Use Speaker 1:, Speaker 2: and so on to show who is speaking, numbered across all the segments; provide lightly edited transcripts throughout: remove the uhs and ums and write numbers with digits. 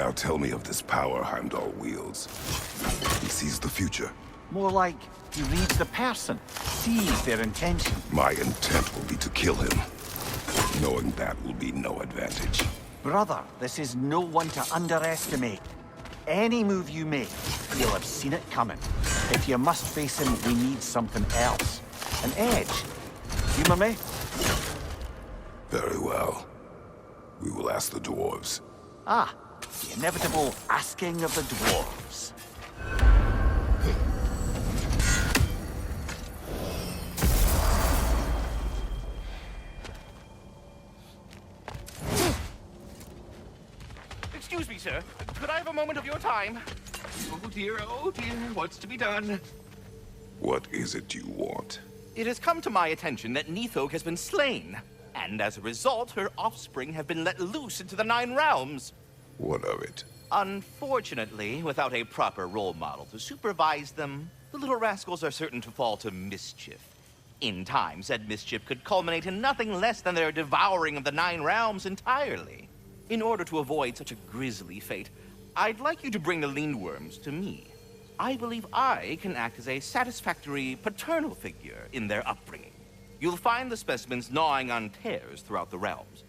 Speaker 1: Now tell me of this power Heimdall wields. He sees the future.
Speaker 2: More like he reads the person, sees their intention.
Speaker 1: My intent will be to kill him. Knowing that will be no advantage.
Speaker 2: Brother, this is no one to underestimate. Any move you make, you'll have seen it coming. If you must face him, we need something else. An edge. Humor me?
Speaker 1: Very well. We will ask the dwarves.
Speaker 2: Ah, the inevitable asking of the dwarves.
Speaker 3: Excuse me, sir. Could I have a moment of your time? Oh dear, what's to be done?
Speaker 1: What is it you want?
Speaker 3: It has come to my attention that Nithog has been slain, and as a result, her offspring have been let loose into the Nine Realms.
Speaker 1: What of it?
Speaker 3: Unfortunately, without a proper role model to supervise them, the little rascals are certain to fall to mischief. In time, said mischief could culminate in nothing less than their devouring of the Nine Realms entirely. In order to avoid such a grisly fate, I'd like you to bring the Lindworms to me. I believe I can act as a satisfactory paternal figure in their upbringing. You'll find the specimens gnawing on tears throughout the realms.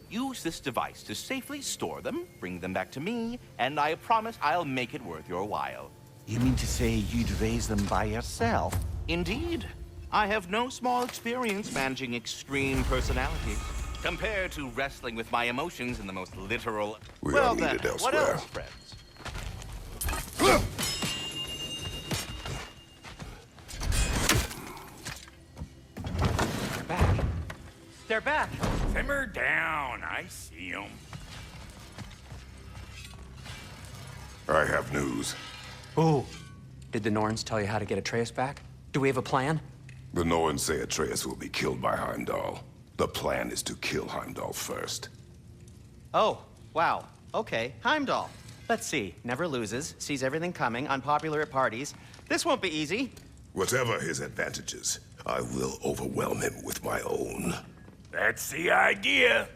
Speaker 3: Use this device to safely store them, bring them back to me, and I promise I'll make it worth your while.
Speaker 2: You mean to say you'd raise them by yourself?
Speaker 3: Indeed. I have no small experience managing extreme personalities. Compared to wrestling with my emotions in the most literal...
Speaker 1: We
Speaker 3: well,
Speaker 1: are needed
Speaker 3: then, what
Speaker 1: elsewhere.
Speaker 3: else, friends? They're back. They're back.
Speaker 4: Simmer down. I see them.
Speaker 1: I have news.
Speaker 5: Oh, did the Norns tell you how to get Atreus back? Do we have a plan?
Speaker 1: The Norns say Atreus will be killed by Heimdall. The plan is to kill Heimdall first.
Speaker 6: Oh, wow. Okay, Heimdall. Let's see. Never loses, sees everything coming, unpopular at parties. This won't be easy.
Speaker 1: Whatever his advantages, I will overwhelm him with my own.
Speaker 4: That's the idea.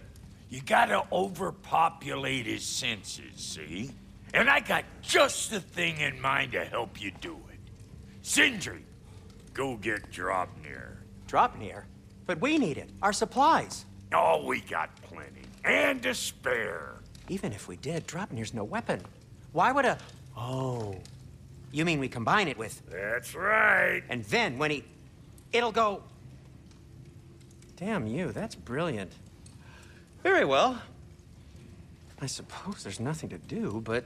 Speaker 4: You gotta overpopulate his senses, see? And I got just the thing in mind to help you do it. Sindri, go get Draupnir.
Speaker 5: Draupnir? But we need it. Our supplies.
Speaker 4: Oh, we got plenty. And to spare.
Speaker 5: Even if we did, Draupnir's no weapon. Why would a... Oh. You mean we combine it with...
Speaker 4: That's right.
Speaker 5: And then when he... It'll go... Damn you, that's brilliant.
Speaker 6: Very well.
Speaker 5: I suppose there's nothing to do, but...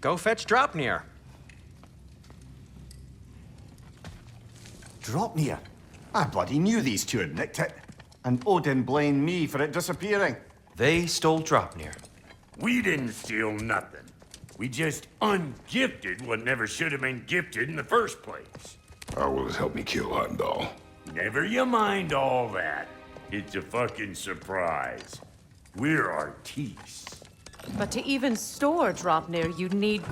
Speaker 5: Go fetch Draupnir.
Speaker 2: Draupnir? I bloody knew these two had nicked it. And Odin blamed me for it disappearing.
Speaker 7: They stole Draupnir.
Speaker 4: We didn't steal nothing. We just ungifted what never should have been gifted in the first place.
Speaker 1: How will it help me kill Heimdall?
Speaker 4: Never you mind all that. It's a fucking surprise. We're artistes.
Speaker 8: But to even store Draupnir, you'd need...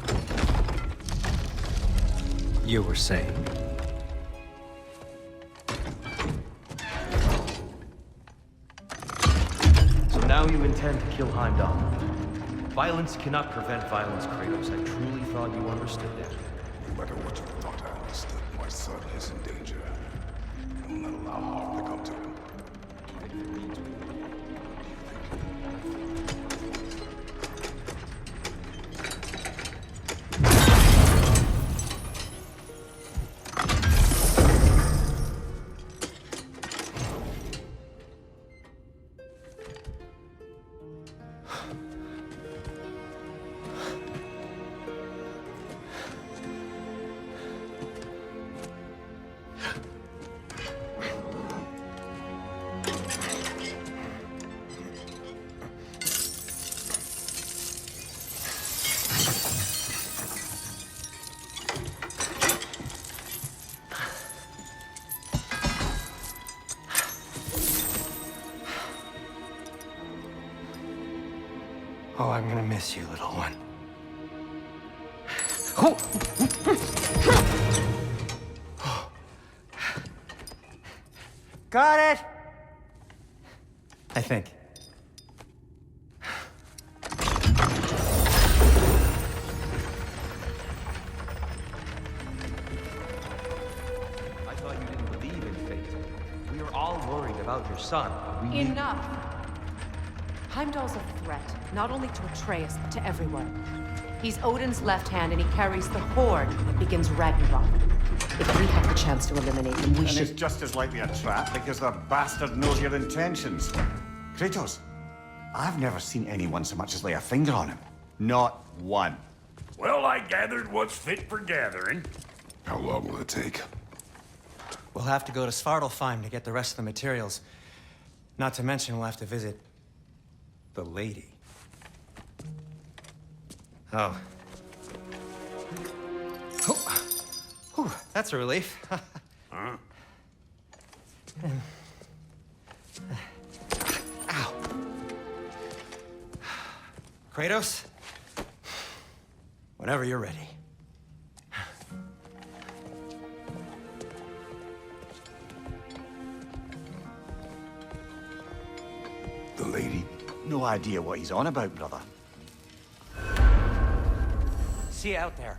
Speaker 7: You were saying? So now you intend to kill Heimdall. Violence cannot prevent violence, Kratos. I truly thought you understood that.
Speaker 1: No matter what you thought I understood, my son is in danger. I will not allow harm to come to him.
Speaker 5: Oh, I'm gonna miss you, little one. Got it! I think.
Speaker 7: about your son. We need...
Speaker 8: Enough! Heimdall's a threat, not only to Atreus, but to everyone. He's Odin's left hand, and he carries the horde that begins Ragnarok. If we have the chance to eliminate him, we
Speaker 2: And
Speaker 8: should...
Speaker 2: it's just as likely a trap because the bastard knows your intentions. Kratos, I've never seen anyone so much as lay a finger on him. Not one.
Speaker 4: Well, I gathered what's fit for gathering.
Speaker 1: How long will it take?
Speaker 5: We'll have to go to Svartalfheim to get the rest of the materials. Not to mention we'll have to visit the lady. Oh. Whew, that's a relief.
Speaker 4: Huh?
Speaker 5: Ow. Kratos? Whenever you're ready.
Speaker 1: The lady?
Speaker 2: No idea what he's on about, brother.
Speaker 5: See you out there.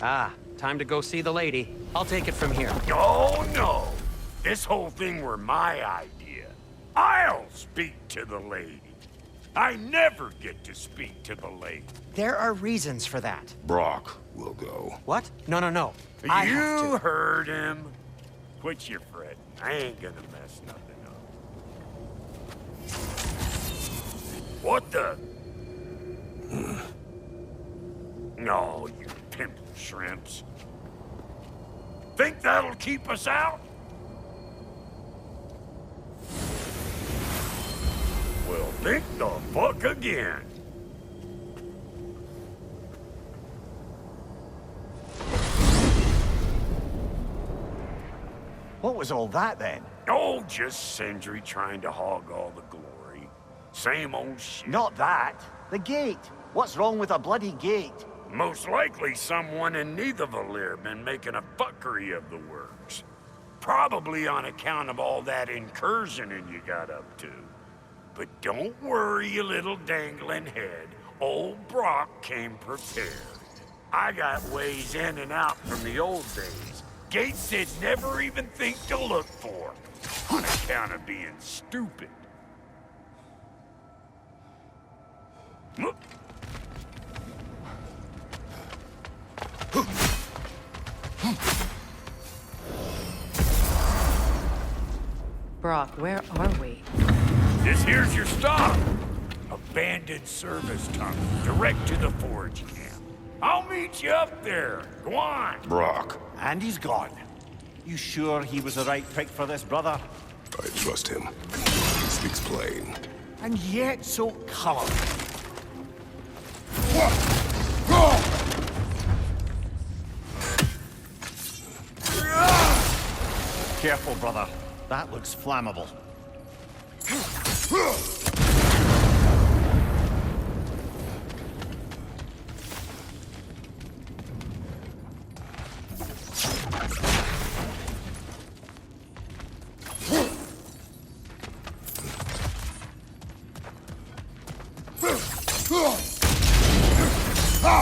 Speaker 5: Ah, time to go see the lady. I'll take it from here.
Speaker 4: Oh, no. This whole thing were my idea. I'll speak to the lady. I never get to speak to the lady.
Speaker 5: There are reasons for that.
Speaker 1: Brock will go.
Speaker 5: What? No, no, no. I have
Speaker 4: You
Speaker 5: to.
Speaker 4: heard him. Quit your fretting. I ain't gonna mess nothing up. What the? No, you pimple shrimps. Think that'll keep us out? Well, think the fuck again.
Speaker 2: What was all that then?
Speaker 4: Oh, just Sindri trying to hog all the glory. Same old shit.
Speaker 2: Not that. The gate. What's wrong with a bloody gate?
Speaker 4: Most likely someone in Nidavellir been making a fuckery of the works. Probably on account of all that incursioning you got up to. But don't worry, you little dangling head. Old Brock came prepared. I got ways in and out from the old days. Gates they'd never even think to look for. On account of being stupid.
Speaker 8: Brock, where are we?
Speaker 4: This here's your stop. Abandoned service tunnel, direct to the forge camp. I'll meet you up there. Go on.
Speaker 1: Brock.
Speaker 2: And he's gone. You sure he was the right pick for this, brother?
Speaker 1: I trust him. He speaks plain.
Speaker 2: And yet so colorful. Careful, brother. That looks flammable.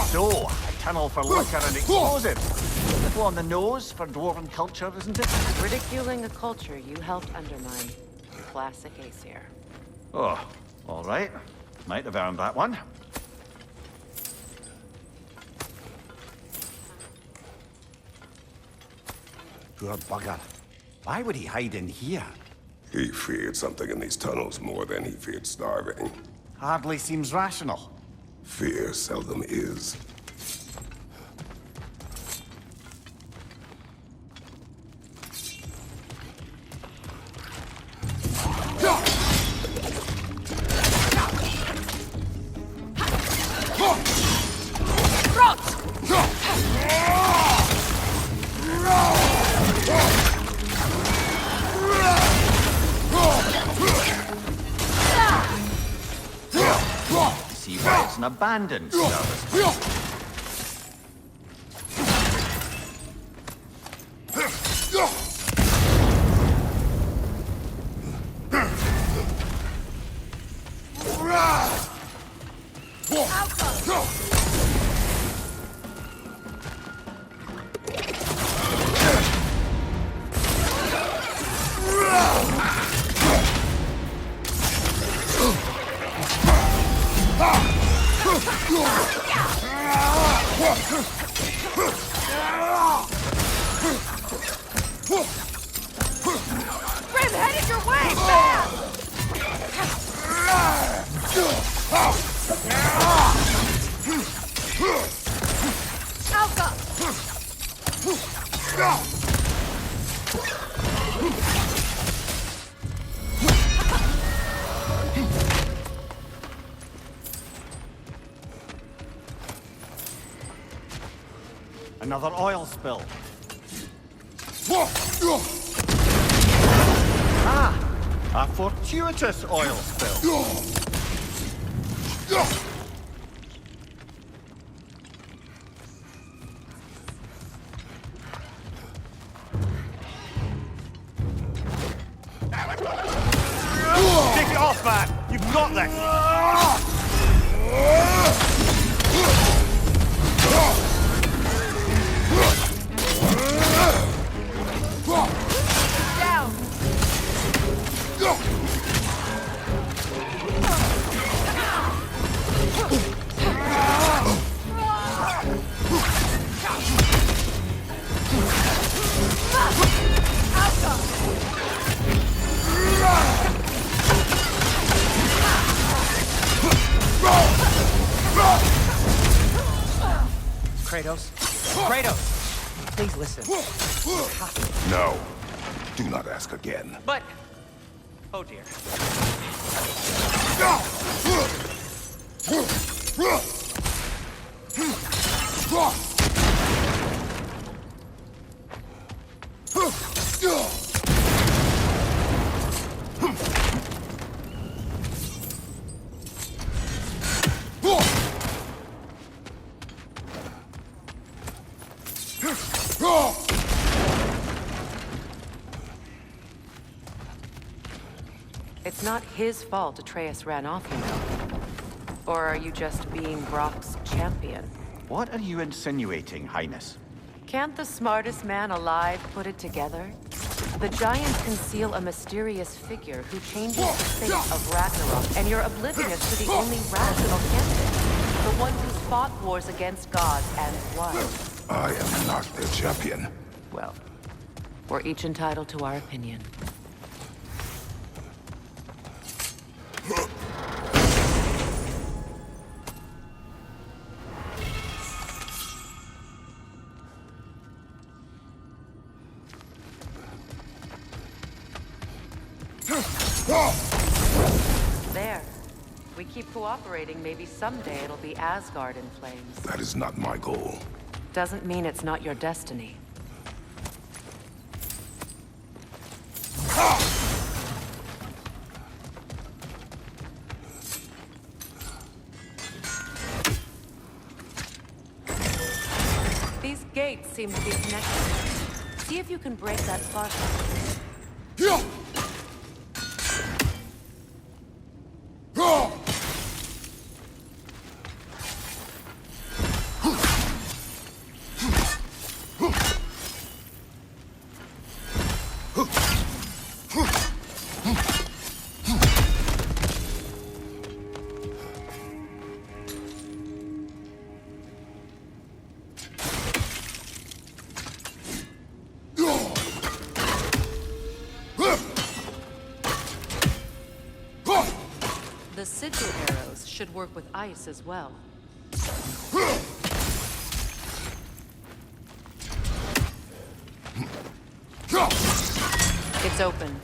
Speaker 2: So, a tunnel for liquor and explosives. A little on the nose for dwarven culture, isn't it?
Speaker 8: Ridiculing a culture you helped undermine. Classic Aesir.
Speaker 2: Oh, all right. Might have earned that one. Poor bugger. Why would he hide in here?
Speaker 1: He feared something in these tunnels more than he feared starving.
Speaker 2: Hardly seems rational.
Speaker 1: Fear seldom is.
Speaker 2: See why it's an abandoned service. Another oil spill. A fortuitous oil spill. Take it off, man! You've got this!
Speaker 6: Kratos? Kratos! Please listen.
Speaker 1: No. Do not ask again.
Speaker 6: But... Oh dear.
Speaker 8: It's not his fault Atreus ran off, you know. Or are you just being Brock's champion?
Speaker 2: What are you insinuating, Highness?
Speaker 8: Can't the smartest man alive put it together? The giants conceal a mysterious figure who changes the fate of Ragnarok, and you're oblivious to the only rational candidate. The one who's fought wars against gods and won.
Speaker 1: I am not their champion.
Speaker 8: Well, we're each entitled to our opinion. There. We keep cooperating, maybe someday it'll be Asgard in flames.
Speaker 1: That is not my goal.
Speaker 8: Doesn't mean it's not your destiny. These gates seem to be connected. See if you can break that spark. The sigil arrows should work with ice as well. It's open.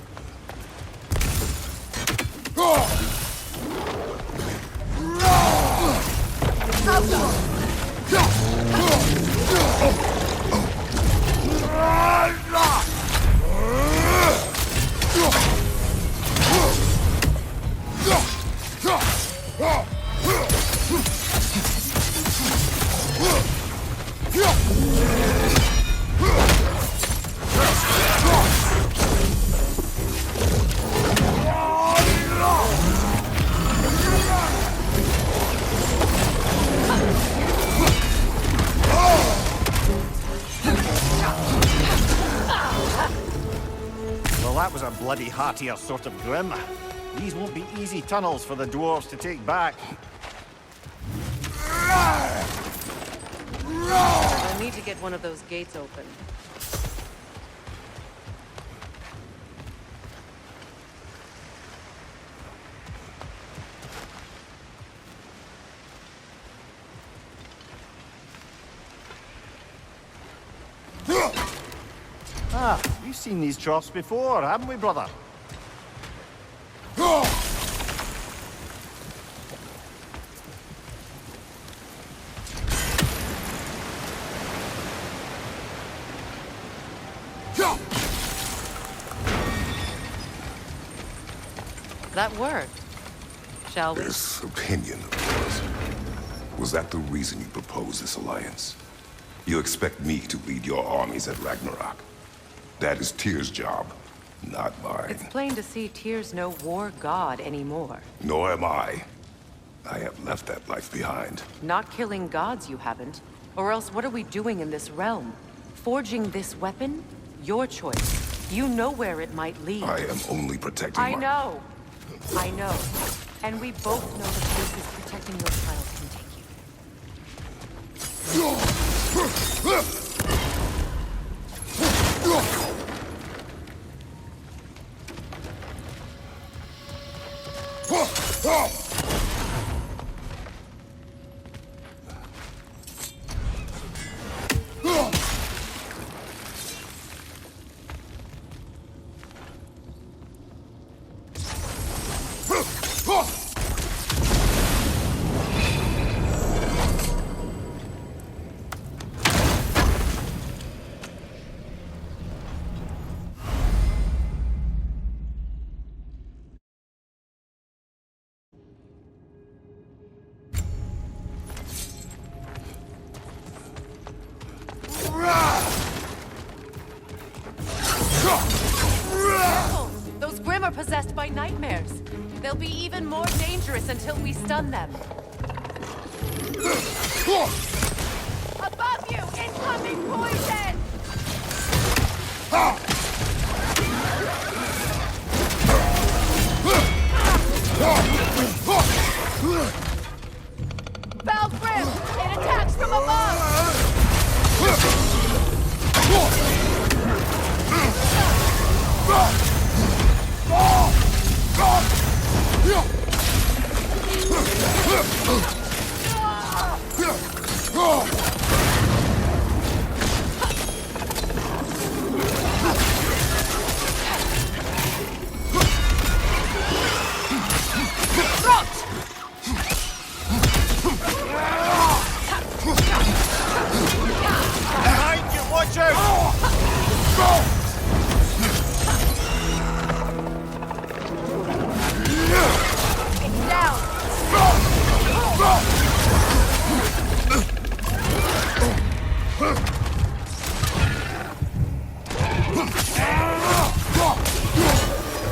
Speaker 2: Well, that was a bloody heartier sort of grim. These won't be easy tunnels for the dwarves to take back.
Speaker 8: I'll need to get one of those gates open.
Speaker 2: Ah, we've seen these troughs before, haven't we, brother?
Speaker 8: That worked. Shall we?
Speaker 1: This opinion of yours, was that the reason you proposed this alliance? You expect me to lead your armies at Ragnarok? That is Tyr's job, not mine.
Speaker 8: It's plain to see Tyr's no war god anymore.
Speaker 1: Nor am I. I have left that life behind.
Speaker 8: Not killing gods, you haven't. Or else what are we doing in this realm? Forging this weapon? Your choice. You know where it might lead.
Speaker 1: I am only protecting
Speaker 8: I know. I know. And we both know the places protecting your child can take you. Those Grim are possessed by nightmares. They'll be even more dangerous until we stun them. Above you! Incoming poison! Foul Grim! It attacks from above!
Speaker 3: Behind you, watch out!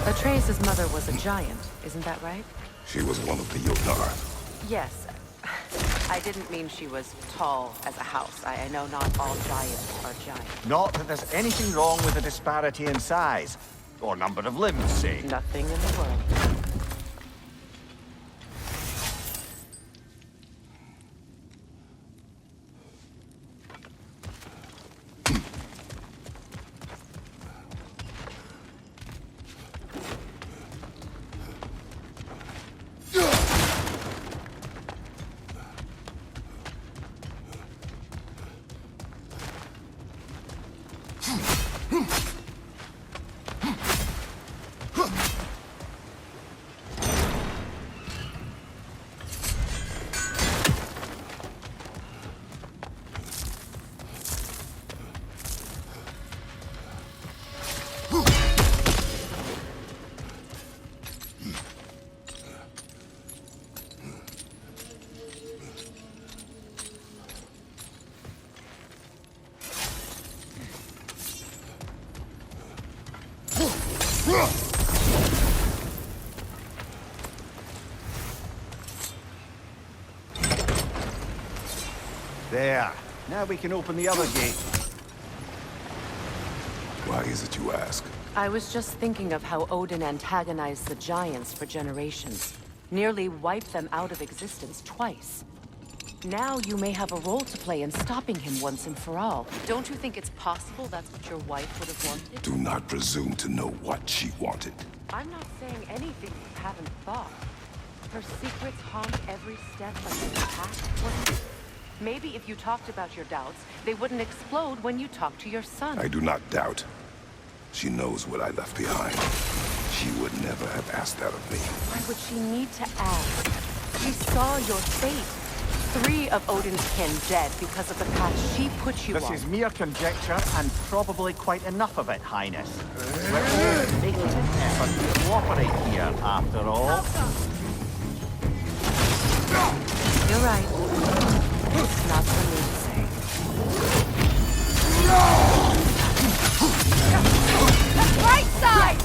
Speaker 8: Atreus' mother was a giant, isn't that right?
Speaker 1: She was one of the Jotnar.
Speaker 8: Yes. I didn't mean she was tall as a house. I know not all giants are giants.
Speaker 2: Not that there's anything wrong with the disparity in size, or number of limbs, say.
Speaker 8: Nothing in the world.
Speaker 2: There. Now we can open the other gate.
Speaker 1: Why is it you ask?
Speaker 8: I was just thinking of how Odin antagonized the giants for generations. Nearly wiped them out of existence twice. Now you may have a role to play in stopping him once and for all. Don't you think it's possible that's what your wife would have wanted?
Speaker 1: Do not presume to know what she wanted.
Speaker 8: I'm not saying anything you haven't thought. Her secrets haunt every step of your path, wouldn't it? Maybe if you talked about your doubts, they wouldn't explode when you talk to your son.
Speaker 1: I do not doubt. She knows what I left behind. She would never have asked that of me.
Speaker 8: Why would she need to ask? She saw your fate. 3 of Odin's kin dead because of the path she put you
Speaker 2: This
Speaker 8: on.
Speaker 2: is mere conjecture, and probably quite enough of it, Highness. We're all making an effort to cooperate here, after all.
Speaker 8: You're right. It's not for me to say. Right side!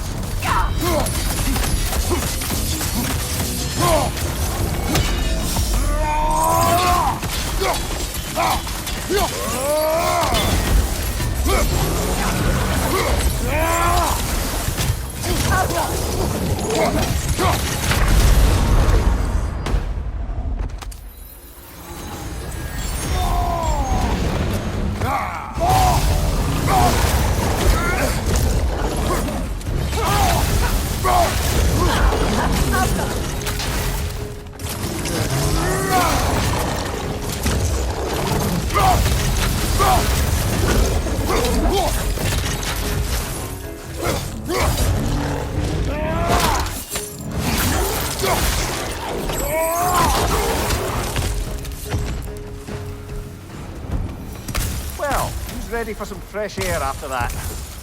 Speaker 2: Well, who's ready for some fresh air after that?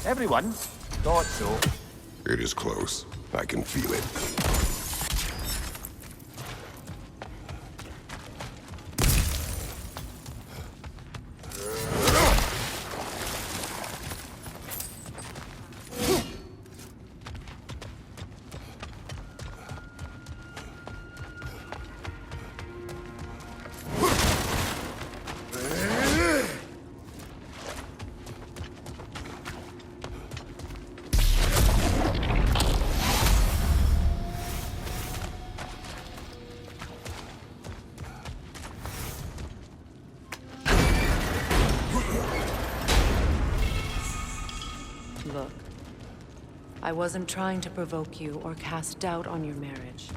Speaker 2: Everyone? Thought so.
Speaker 1: It is close. I can feel it.
Speaker 8: Look, I wasn't trying to provoke you or cast doubt on your marriage.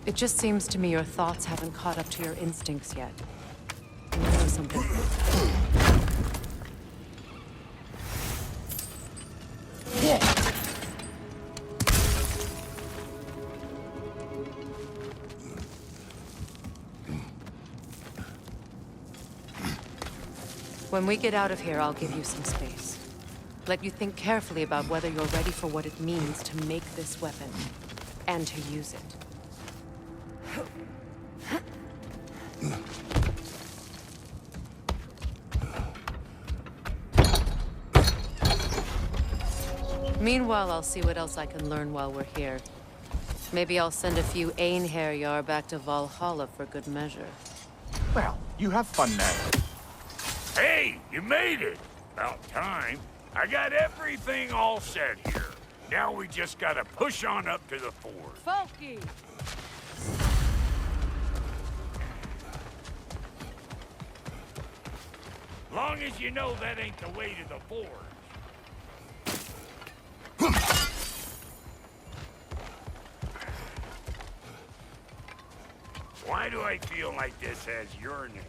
Speaker 8: It just seems to me your thoughts haven't caught up to your instincts yet. You know something? When we get out of here, I'll give you some space. Let you think carefully about whether you're ready for what it means to make this weapon, and to use it. Meanwhile, I'll see what else I can learn while we're here. Maybe I'll send a few Einherjar back to Valhalla for good measure.
Speaker 2: Well, you have fun now.
Speaker 4: Hey, you made it! About time. I got everything all set here. Now we just gotta push on up to the fort.
Speaker 8: Funky!
Speaker 4: Long as you know that ain't the way to the fort. Why do I feel like this has your name?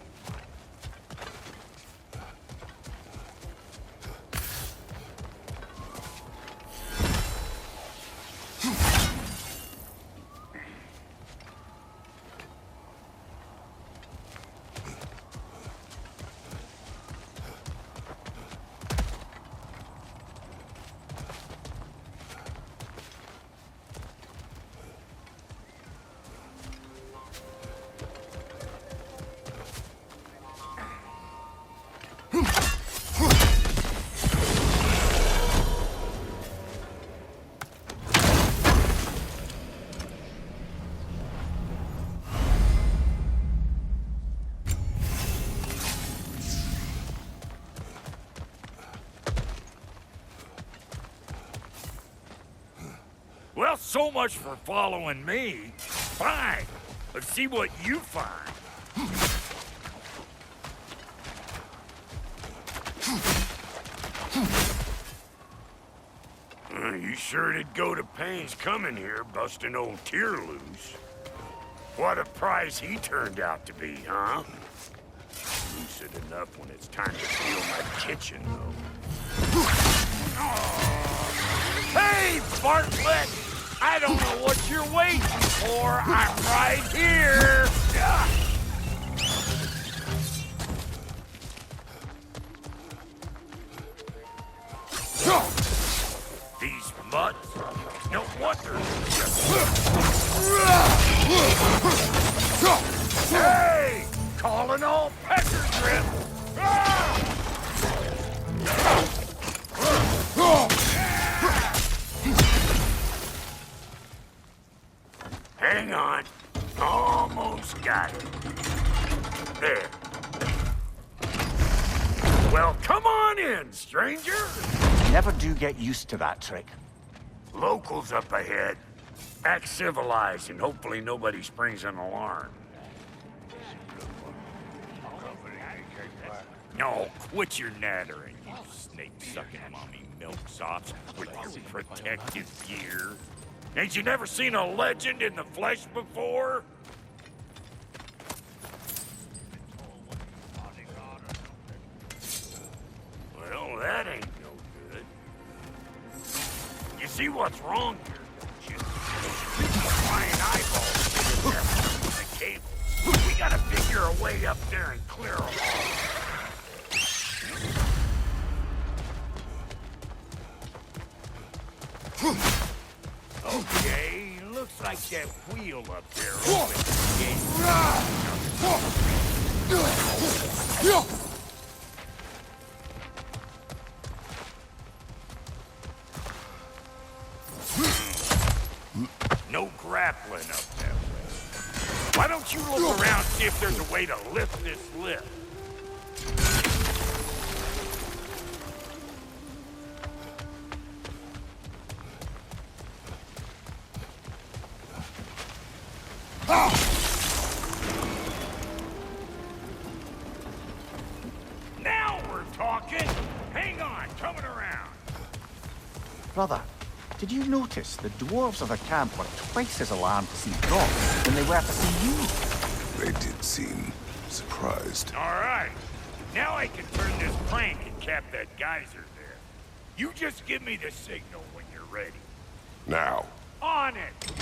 Speaker 4: Well, so much for following me. Fine. Let's see what you find. You sure did go to pains coming here, busting old Tyr loose. What a prize he turned out to be, huh? Lucid enough when it's time to steal my kitchen, though. Hey, Bartlett! I don't know what you're waiting for. I'm right here. These mutts? No wonder. Hey! Calling all pecker grip! Hang on. Almost got it. There. Well, come on in, stranger.
Speaker 2: Never do get used to that trick.
Speaker 4: Locals up ahead. Act civilized and hopefully nobody springs an alarm. No, quit your nattering, you snake-sucking mommy milksops with your protective gear. Ain't you never seen a legend in the flesh before? Well, that ain't no good. You see what's wrong here, don't you? Flying eyeballs in the cable. We gotta figure a way up there and clear them all. Okay, looks like that wheel up there opens the gate. No grappling up that way. Why don't you look around and see if there's a way to lift this lift? Now we're talking! Hang on, coming around.
Speaker 2: Brother, did you notice the dwarves of the camp were twice as alarmed to see Doc than they were to see you?
Speaker 1: They did seem surprised.
Speaker 4: All right. Now I can turn this crank and cap that geyser there. You just give me the signal when you're ready.
Speaker 1: Now.
Speaker 4: On it!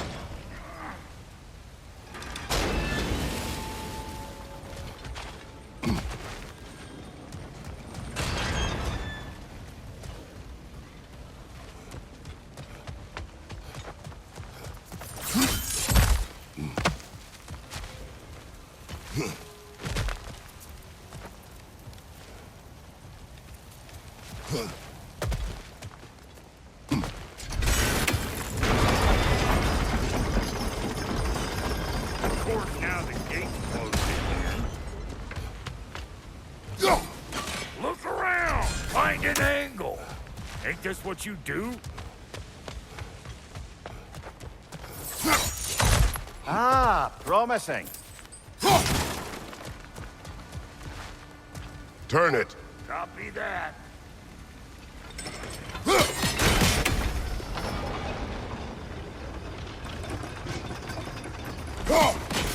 Speaker 4: Of course, now the gate's closed in here. Look around! Find an angle! Ain't this what you do?
Speaker 2: Ah, promising.
Speaker 1: Turn it.
Speaker 4: Copy that.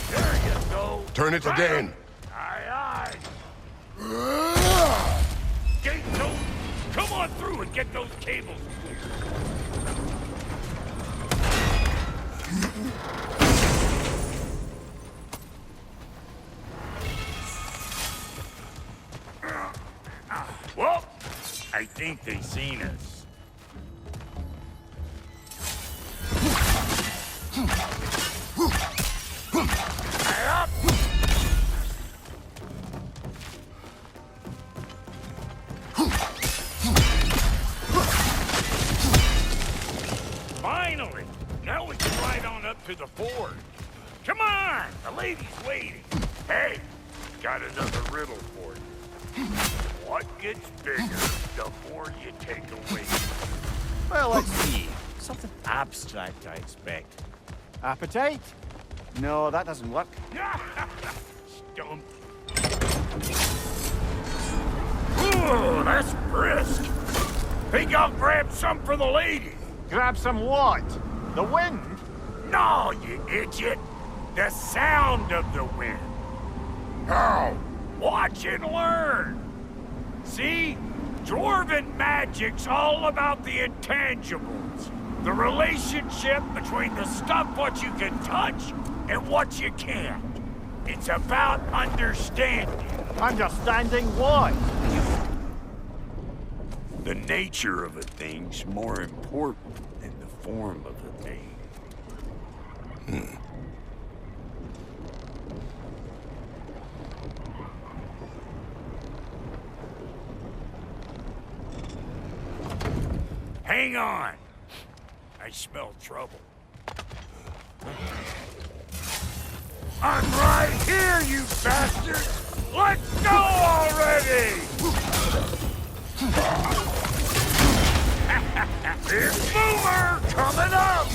Speaker 4: There you go.
Speaker 1: Turn it again.
Speaker 4: Aye, aye. Gate open. Come on through and get those cables clear. Well, I think they seen us. Up. Finally! Now we can ride on up to the forge. Come on! The lady's waiting. Hey, got another riddle for you. What gets bigger the more you take away?
Speaker 2: Well, let's see. Something abstract, I expect. Appetite? No, that doesn't work.
Speaker 4: Stump. Ooh, that's brisk. Think I'll grab some for the lady.
Speaker 2: Grab some what? The wind?
Speaker 4: No, you idiot. The sound of the wind.
Speaker 1: How?
Speaker 4: Watch and learn. See? Dwarven magic's all about the intangibles. The relationship between the stuff what you can touch and what you can't. It's about understanding.
Speaker 2: Understanding what?
Speaker 4: The nature of a thing's more important than the form of a thing. Hang on! I smell trouble. I'm right here, you bastards! Let's go already! Big Boomer coming up!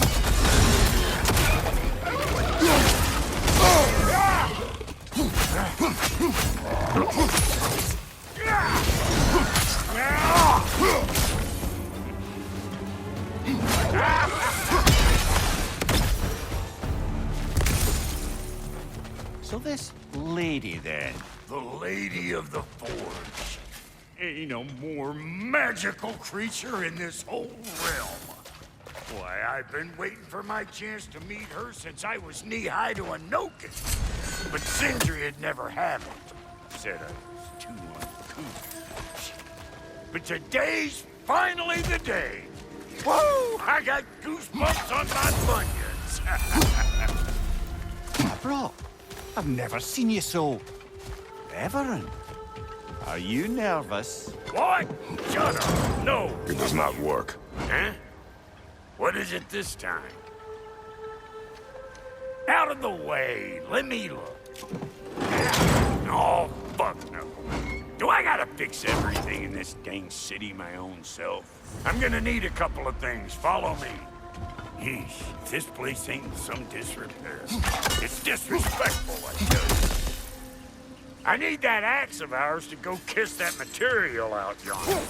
Speaker 2: So this lady, then?
Speaker 4: The Lady of the Forge. Ain't no more magical creature in this whole realm. Why, I've been waiting for my chance to meet her since I was knee-high to a Noken. But Sindri had never had it. Said I was too uncouth. But today's finally the day. Woo! I got goosebumps on my bunions.
Speaker 2: Bro, I've never seen you so... reverent. Are you nervous?
Speaker 4: What? Shut up. No.
Speaker 1: It does not work.
Speaker 4: Huh? What is it this time? Out of the way. Let me look. Oh, fuck no. Do I gotta fix everything in this dang city my own self? I'm gonna need a couple of things. Follow me. Yeesh, if this place ain't in some disrepair. It's disrespectful, I tell you. I need that axe of ours to go kiss that material out yonder.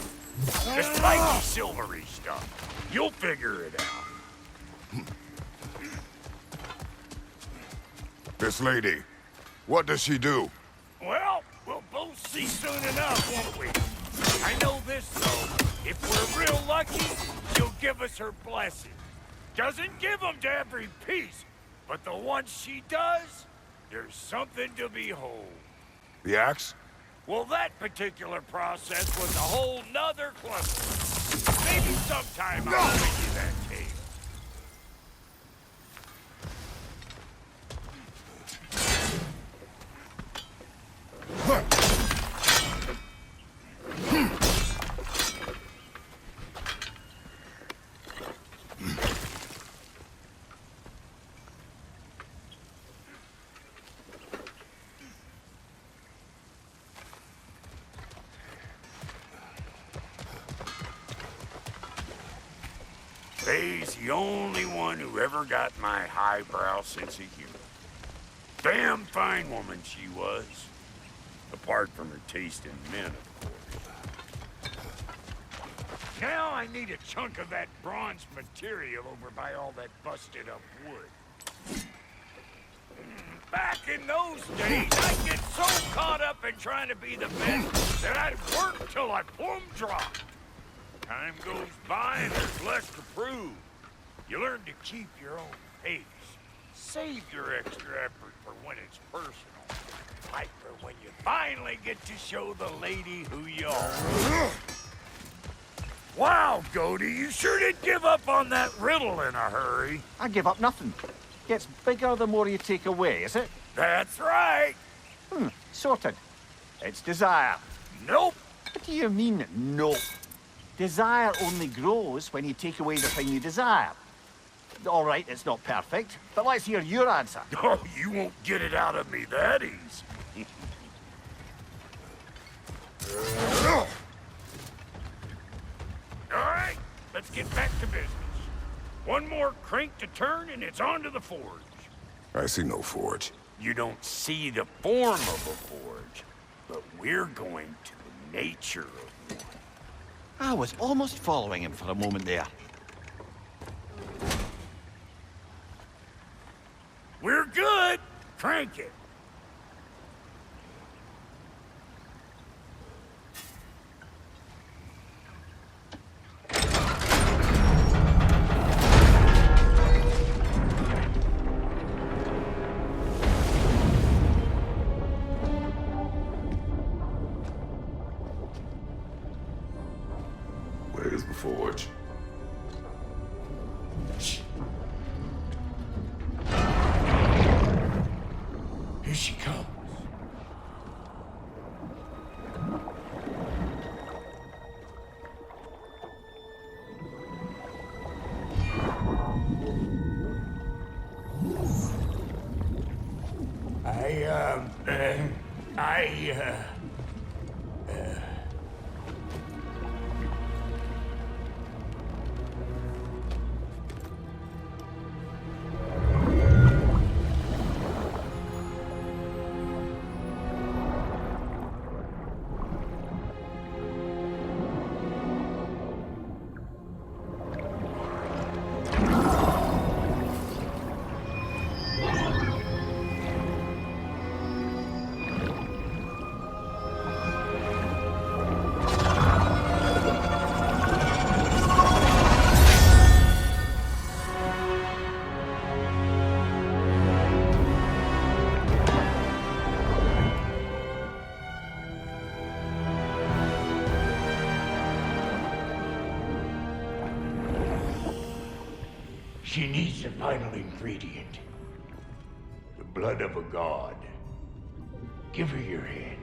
Speaker 4: The spiky silvery stuff. You'll figure it out.
Speaker 1: This lady, what does she do?
Speaker 4: Well, we'll both see soon enough, won't we? I know this, though. If we're real lucky, she'll give us her blessing. Doesn't give them to every piece, but the ones she does, there's something to behold.
Speaker 1: The axe?
Speaker 4: Well, that particular process was a whole nother cluster. Maybe sometime I'll bring you that tale. Faye's the only one who ever got my highbrow sense of humor. Damn fine woman she was. Apart from her taste in men, of course. Now I need a chunk of that bronze material over by all that busted up wood. Back in those days, I'd get so caught up in trying to be the best that I'd work till I plumb dropped. Time goes by and there's less to prove. You learn to keep your own pace. Save your extra effort for when it's personal. Like for when you finally get to show the lady who you are. Wow, Goaty, you sure did give up on that riddle in a hurry.
Speaker 2: I give up nothing. Gets bigger the more you take away, is it?
Speaker 4: That's right.
Speaker 2: Sorted. It's desire.
Speaker 4: Nope.
Speaker 2: What do you mean, no? Desire only grows when you take away the thing you desire. All right, it's not perfect, but let's hear your answer.
Speaker 4: Oh, you won't get it out of me that easy. All right, let's get back to business. One more crank to turn and it's on to the forge.
Speaker 1: I see no forge.
Speaker 4: You don't see the form of a forge, but we're going to the nature of one.
Speaker 2: I was almost following him for a moment there.
Speaker 4: We're good. Crank it. Here she comes. She needs the final ingredient. The blood of a god. Give her your hand.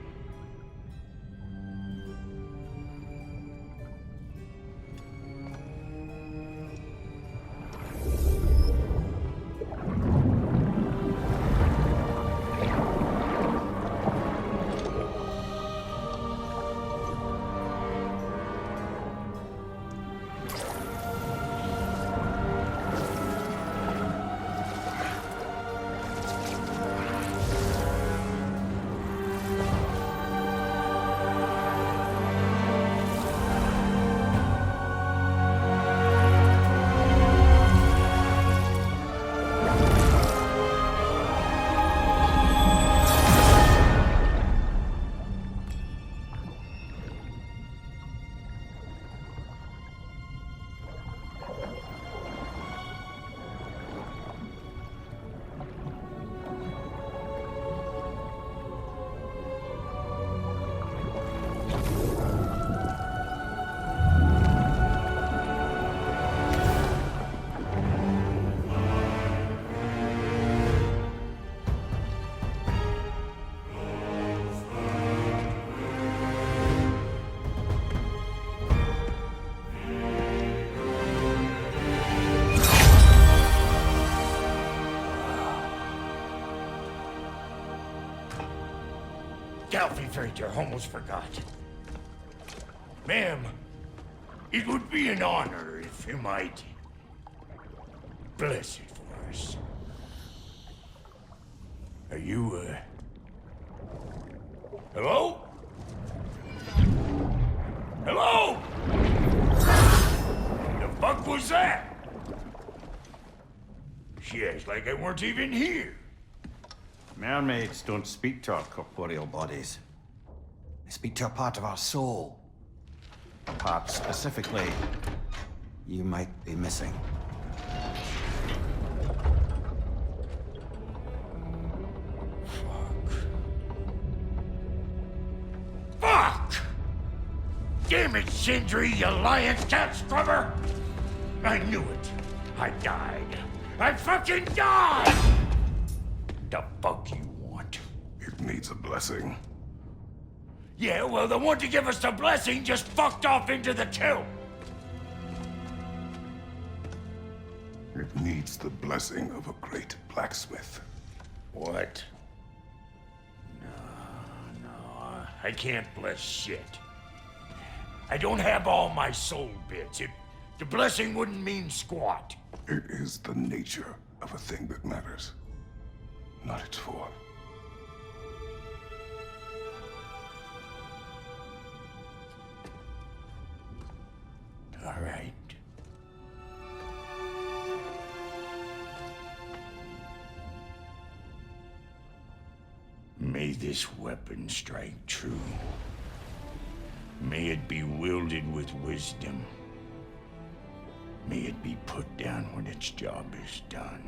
Speaker 4: Galvifrater, almost forgot. Ma'am, it would be an honor if you might bless it for us. Are you, hello? Hello? The fuck was that? She acts like I weren't even here.
Speaker 2: Mermaids don't speak to our corporeal bodies. They speak to a part of our soul. A part specifically you might be missing.
Speaker 4: Fuck! Damn it, Sindri, you lion cat scrubber! I knew it. I died. I fucking died! The fuck you want?
Speaker 1: It needs a blessing.
Speaker 4: Yeah, well, the one to give us the blessing just fucked off into the tomb.
Speaker 1: It needs the blessing of a great blacksmith.
Speaker 4: What? No, I can't bless shit. I don't have all my soul bits. The blessing wouldn't mean squat.
Speaker 1: It is the nature of a thing that matters, not its form.
Speaker 4: All right. May this weapon strike true. May it be wielded with wisdom. May it be put down when its job is done.